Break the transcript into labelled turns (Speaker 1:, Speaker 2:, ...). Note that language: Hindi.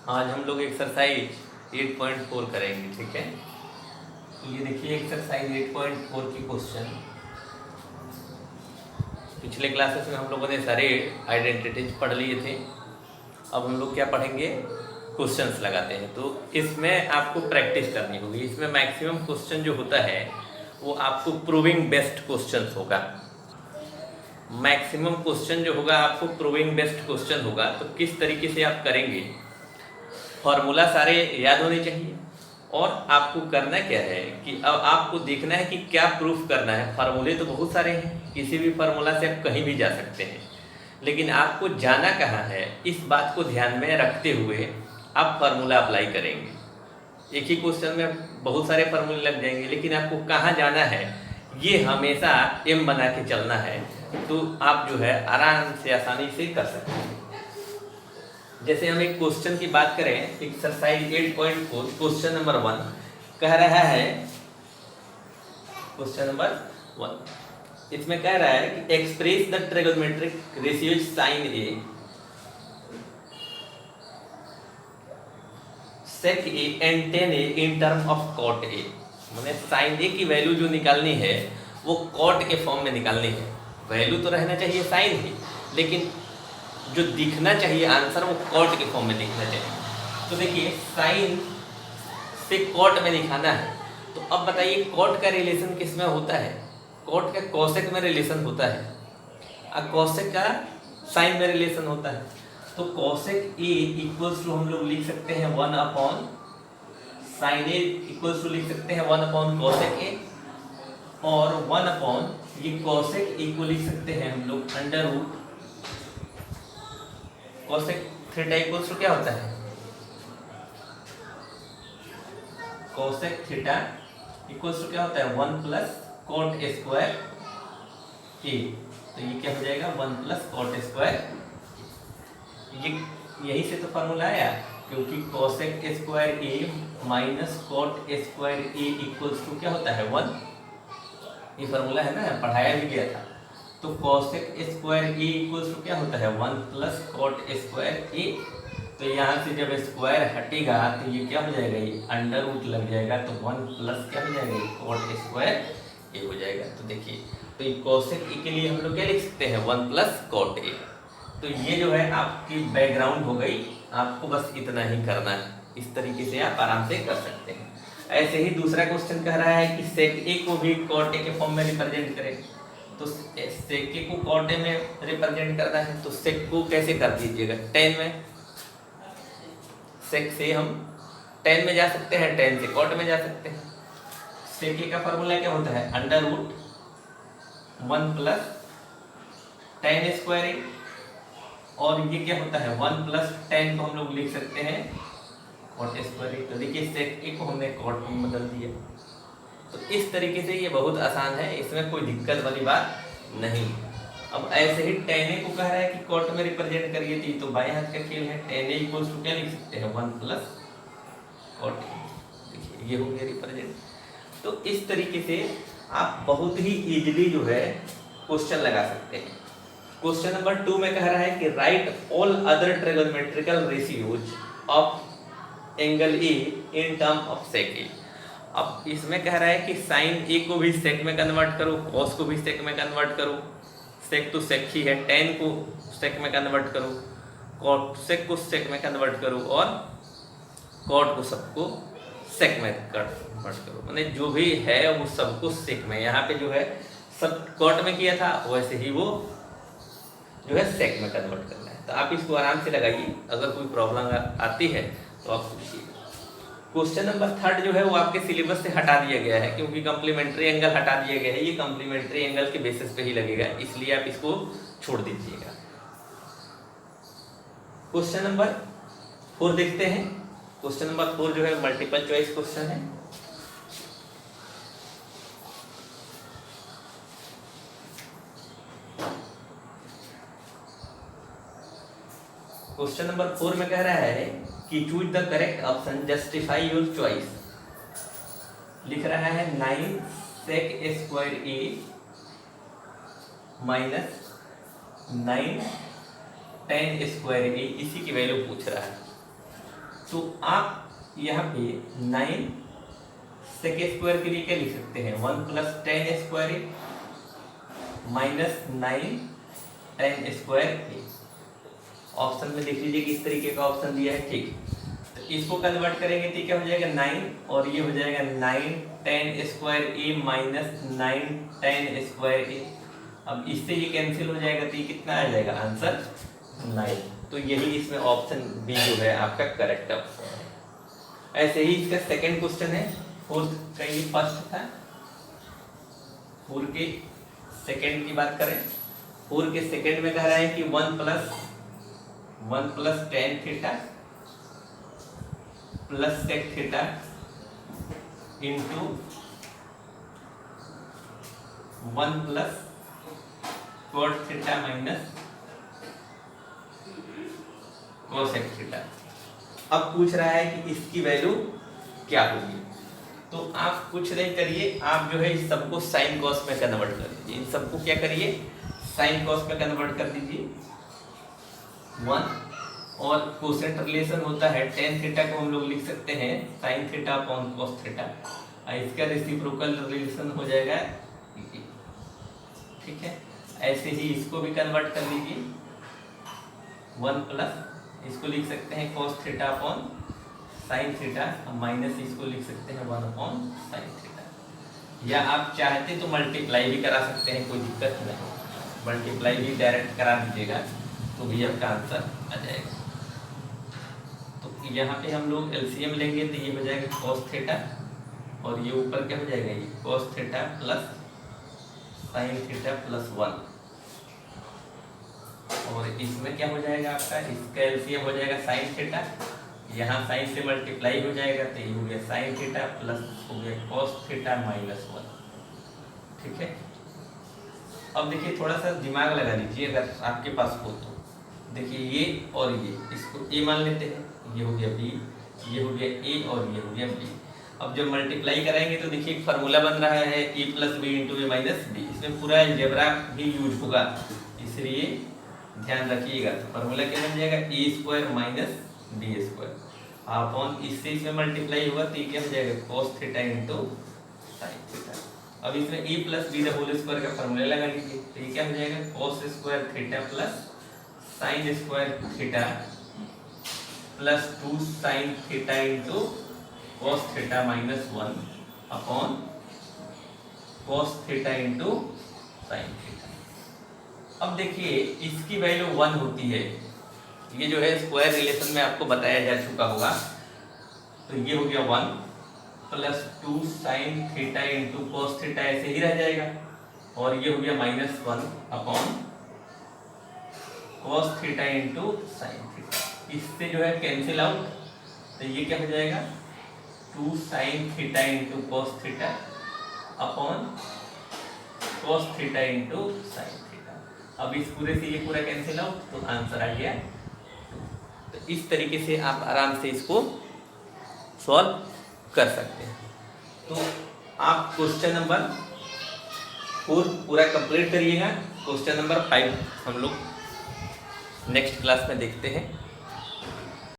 Speaker 1: आज हम लोग एक्सरसाइज 8.4 करेंगे, ठीक है। तो ये देखिए एक्सरसाइज 8.4 की क्वेश्चन। पिछले क्लासेस में हम लोगों ने सारे आइडेंटिटीज पढ़ लिए थे। अब हम लोग क्या पढ़ेंगे, क्वेश्चंस लगाते हैं। तो इसमें आपको प्रैक्टिस करनी होगी। इसमें मैक्सिमम क्वेश्चन जो होता है वो आपको प्रूविंग बेस्ड क्वेश्चंस होगा। मैक्सिमम क्वेश्चन जो होगा आपको प्रूविंग बेस्ड क्वेश्चन होगा। तो किस तरीके से आप करेंगे, फॉर्मूला सारे याद होने चाहिए। और आपको करना क्या है कि अब आपको देखना है कि क्या प्रूफ करना है। फार्मूले तो बहुत सारे हैं, किसी भी फार्मूला से आप कहीं भी जा सकते हैं, लेकिन आपको जाना कहाँ है, इस बात को ध्यान में रखते हुए आप फार्मूला अप्लाई करेंगे। एक ही क्वेश्चन में बहुत सारे फार्मूले लग जाएंगे, लेकिन आपको कहाँ जाना है ये हमेशा एम बना के चलना है। तो आप जो है आराम से आसानी से कर सकते हैं। जैसे हम एक क्वेश्चन की बात करें, एक्सरसाइज 8.4 क्वेश्चन नंबर 1 कह रहा है, क्वेश्चन नंबर 1 इसमें कह रहा है कि express the trigonometric ratio sine A sec A and tan A in term of cot A. मैंने साइन ए की वैल्यू जो निकालनी है वो कॉट के फॉर्म में निकालनी है। वैल्यू तो रहना चाहिए साइन ही, लेकिन जो दिखना चाहिए आंसर वो कॉट के फॉर्म में दिखना चाहिए। तो देखिए साइन से कॉट में दिखाना है। तो अब बताइए कॉट का रिलेशन किस में होता है? कॉट का कोसेक में रिलेशन होता है और कोसेक का साइन में रिलेशन होता है। तो कोसेक ए इक्वल्स टू हम लोग लिख सकते हैं 1 upon sine A equals to लिख सकते हैं 1 अपॉन कोसेक ए, और 1 अपॉन ये कोसेक ए को लिख सकते हैं हम लोग under root cosec theta equals to क्या होता है, कोसेक थीटा इक्वल्स टू क्या होता है 1 प्लस कॉट स्क्वायर ए। तो ये क्या हो जाएगा 1 प्लस कॉट स्क्वायर। ये यही से तो फार्मूला आया, क्योंकि cosec square A minus cot square A equals to क्या होता है 1। ये फार्मूला है ना, पढ़ाया भी गया था। तो cosec square A equals to क्या होता है 1 प्लस कॉट स्क्वायर ए। तो यहाँ से जब स्क्वायर हटेगा तो ये क्या हो जाएगा, ये अंडर रूट लग जाएगा। तो 1 प्लस क्या हो जाएगा, कॉट स्क्वायर ए हो जाएगा। तो देखिए, तो ये कोसेक ए के लिए हम लोग क्या लिख सकते हैं 1 प्लस कॉट ए। तो ये जो है आपकी बैकग्राउंड हो गई, आपको बस इतना ही करना है। इस तरीके से आप आराम से कर सकते हैं। ऐसे ही दूसरा क्वेश्चन कह रहा है कि सेक ए को भी कॉट ए के फॉर्म में रिप्रेजेंट करें। तो सेक ए को कॉट ए में रिप्रेजेंट करना है, तो सेक को कैसे कर दीजिएगा, टेन में। सेक से हम टेन में जा सकते हैं, टेन से कॉट में जा सकते हैं। सेक ए का फॉर्मूला क्या होता है under root 1 plus ten square A, और ये क्या होता है 1 प्लस टेन को हम लोग लिख सकते हैं कॉट स्क्वायर ए। तो देखिए सेक ए को हमने कॉट में बदल दिया। तो इस तरीके से ये बहुत आसान है, इसमें कोई दिक्कत वाली बात नहीं। अब ऐसे ही टेन ए को कह रहा है कि कॉट में रिप्रेजेंट करिए थी, तो बाएं हाथ का खेल है। टेन ए इक्वल्स टू क्या लिख सकते हैं 1 प्लस कॉट ए। देखिए ये हो गया रिप्रेजेंट। तो इस तरीके से आप बहुत ही इजीली जो है क्वेश्चन लगा सकते हैं। क्वेश्चन नंबर 2 में कह रहा है कि write all other trigonometrical ratios of angle A in term of sec A. अब इसमें कह रहा है कि साइन ए को भी सेक में कन्वर्ट करो, कॉस को भी सेक में कन्वर्ट करो। सेक तो सेक ही है, टेन को सेक में कन्वर्ट करो, कॉट सेक को सेक में कन्वर्ट करो, और कॉट को सबको सेक में कन्वर्ट करो। माने जो भी है वो सबको सेक में। यहाँ पे जो है सब कॉट में किया था, वैसे ही वो जो है सेक में कन्वर्ट करना है। तो आप इसको आराम से लगाइए। अगर कोई प्रॉब्लम आती है तो आप पूछिए। क्वेश्चन नंबर 3 जो है वो आपके सिलेबस से हटा दिया गया है, क्योंकि कम्प्लीमेंट्री एंगल हटा दिया गया है। ये कम्प्लीमेंट्री एंगल के बेसिस पे ही लगेगा, इसलिए आप इसको छोड़ दीजिएगा। क्वेश्चन नंबर 4 देखते हैं। क्वेश्चन नंबर 4 जो है मल्टीपल चॉइस क्वेश्चन है। क्वेश्चन नंबर 4 में कह रहा है कि choose the correct option, justify your choice. लिख रहा है 9 sec square A minus 9 ten square ए, इसी की वैल्यू पूछ रहा है। तो आप यहाँ पे 9 सेक स्क्वायर के लिए क्या लिख सकते हैं, 1 plus 10 square A minus 9 10 square A. Option में देख लीजिए किस तरीके का ऑप्शन दिया है, ठीक। तो इसको कन्वर्ट करेंगे तो क्या हो जाएगा 9 और ये हो जाएगा 9 10 स्क्वायर ए माइनस 9 10 स्क्वायर ए। अब इससे ये कैंसिल हो जाएगा तो ये कितना आ जाएगा आंसर 9। तो यही इसमें ऑप्शन बी जो है आपका करेक्ट ऑप्शन है। ऐसे ही इसका सेकंड क्वेश्चन है, फोर्थ का ये फर्स्ट था। 4 के सेकंड की बात करें, 4 के सेकंड में कह रहा है कि 1 plus tan theta plus sec theta into 1 plus cot theta minus cosec theta. अब पूछ रहा है कि इसकी वैल्यू क्या होगी। तो आप कुछ नहीं करिए, आप जो है इस सबको साइन कॉस में कन्वर्ट कर दीजिए। इन सबको क्या करिए, साइन कॉस में कन्वर्ट कर दीजिए 1। और कोसेंट रिलेशन होता है tan थीटा को हम लोग लिख सकते हैं sin theta upon cos theta, इसका रेसिप्रोकल रिलेशन हो जाएगा, ठीक है। ऐसे ही इसको भी कन्वर्ट कर लीजिए 1 प्लस इसको लिख सकते हैं cos theta upon sin theta, minus इसको लिख सकते हैं 1 अपॉन sin थीटा। या आप चाहते तो मल्टीप्लाई भी करा सकते हैं, कोई दिक्कत नहीं, मल्टीप्लाई भी डायरेक्ट करा दीजिएगा तो भी आपका आंसर आ जाएगा। तो यहाँ पे हम लोग एलसीएम लेंगे तो ये हो जाएगा cos थीटा और ये ऊपर क्या हो जाएगा, ये cos theta plus sin theta plus 1। और इसमें क्या हो जाएगा आपका, इसका एलसीएम हो जाएगा sin थीटा, यहाँ sin से मल्टीप्लाई हो जाएगा तो ये हो गया sin थीटा प्लस हो गया cos थीटा माइनस 1, ठीक है। अब देखिए थोड़ा सा दिमाग लगा लीजिए अगर आपके पास हो तो। देखिए ये और ये, इसको a मान लेते हैं, ये हो गया b, ये हो गया a और ये हो गया b। अब जब मल्टीप्लाई कराएंगे तो देखिए एक फार्मूला बन रहा है a plus B into A minus B, इसमें पूरा अलजेब्रा भी यूज होगा, इसलिए ध्यान रखिएगा। तो फार्मूला क्या बन जाएगा A square minus B square upon इससे इसमें मल्टीप्लाई होगा तो ये क्या हो जाएगा cos theta into sin theta. अब इसमें e plus B the whole square का फार्मूला लगा लीजिए तो ये क्या हो जाएगा cos square theta plus sin square theta plus 2 sin theta into cos theta minus 1 upon cos theta into sin theta. अब देखिए इसकी वैल्यू 1 होती है, ये जो है स्क्वायर रिलेशन में आपको बताया जा चुका होगा। तो ये हो गया 1 plus 2 sin theta into cos theta, ऐसे ही रह जाएगा। और ये हो गया minus 1 upon cos theta into sin theta, इससे जो है कैंसिल आउट तो ये क्या हो जाएगा 2 sin theta into cos theta upon cos theta into sin theta. अब इस पूरे से ये पूरा कैंसिल आउट तो आंसर आ गया। तो इस तरीके से आप आराम से इसको सॉल्व कर सकते हैं। तो आप क्वेश्चन नंबर 4 पूरा कंप्लीट करिएगा। क्वेश्चन नंबर 5 हम लोग नेक्स्ट क्लास में देखते हैं।